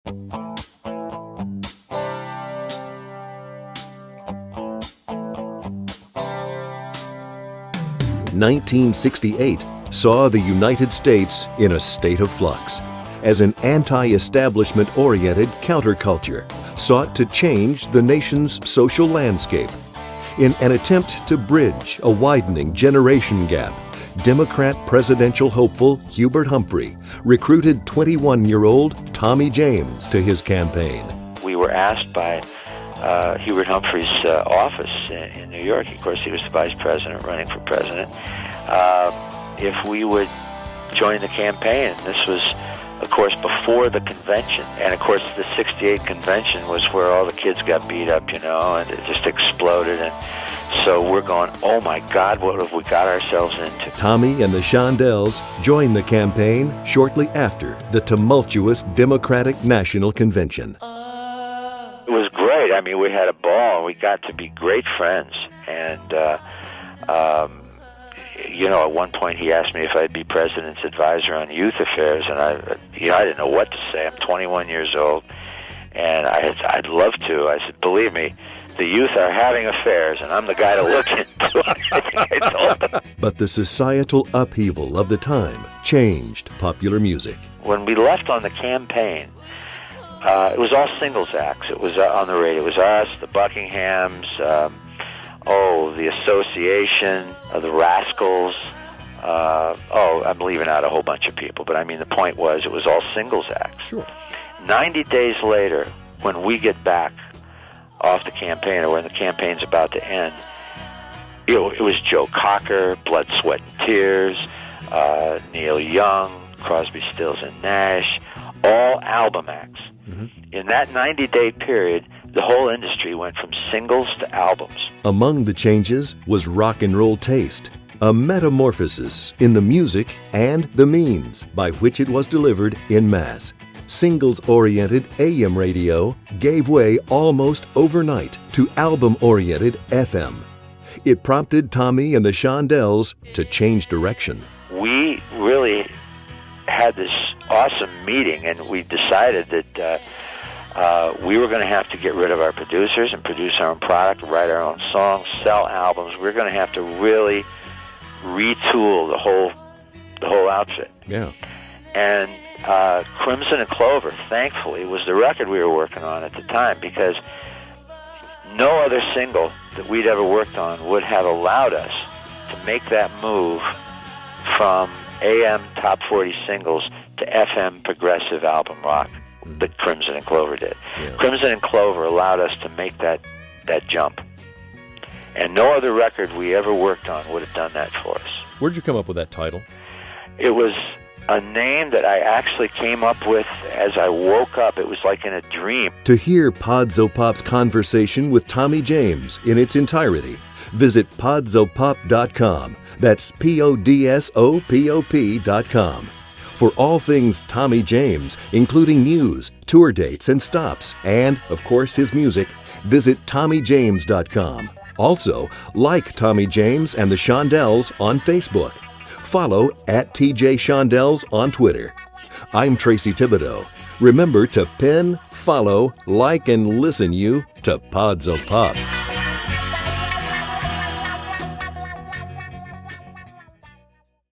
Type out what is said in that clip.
1968 saw the United States in a state of flux as an anti-establishment-oriented counterculture sought to change the nation's social landscape. In an attempt to bridge a widening generation gap, Democrat presidential hopeful Hubert Humphrey recruited 21-year-old Tommy James to his campaign. We were asked by Hubert Humphrey's office in New York, of course he was the vice president running for president, if we would join the campaign. This was, of course, before the convention. And, of course, the 68 convention was where all the kids got beat up, and it just exploded. And so we're going, oh, my God, what have we got ourselves into? Tommy and the Shondells joined the campaign shortly after the tumultuous Democratic National Convention. It was great. I mean, we had a ball. We got to be great friends. And, at one point he asked me if I'd be president's advisor on youth affairs, and I didn't know what to say. I'm 21 years old, and I'd love to. I said, believe me, the youth are having affairs, and I'm the guy to look into. I think I told them. But the societal upheaval of the time changed popular music. When we left on the campaign, it was all singles acts. It was on the radio. It was us, the Buckinghams, the Association, the Rascals. I'm leaving out a whole bunch of people, but I mean the point was it was all singles acts. Sure. 90 days later, when we get back off the campaign, or when the campaign's about to end, it was Joe Cocker, Blood, Sweat, and Tears, Neil Young, Crosby, Stills, and Nash, all album acts. Mm-hmm. In that 90-day period, the whole industry went from singles to albums. Among the changes was rock and roll taste, a metamorphosis in the music and the means by which it was delivered in mass. Singles-oriented AM radio gave way almost overnight to album-oriented FM. It prompted Tommy and the Shondells to change direction. We really had this awesome meeting, and we decided that we were going to have to get rid of our producers and produce our own product, write our own songs, sell albums. We're going to have to really retool the whole outfit. Yeah. And Crimson and Clover, thankfully, was the record we were working on at the time, because no other single that we'd ever worked on would have allowed us to make that move from AM top 40 singles to FM progressive album rock that Crimson and Clover did. Yeah. Crimson and Clover allowed us to make that jump. And no other record we ever worked on would have done that for us. Where'd you come up with that title? It was a name that I actually came up with as I woke up. It was like in a dream. To hear Podzopop's conversation with Tommy James in its entirety, visit podzopop.com. That's PODSOPOP.com. For all things Tommy James, including news, tour dates, and stops, and, of course, his music, visit TommyJames.com. Also, like Tommy James and the Shondells on Facebook. Follow @TJ Shondells on Twitter. I'm Tracy Thibodeau. Remember to pin, follow, like, and listen you to Podzopop.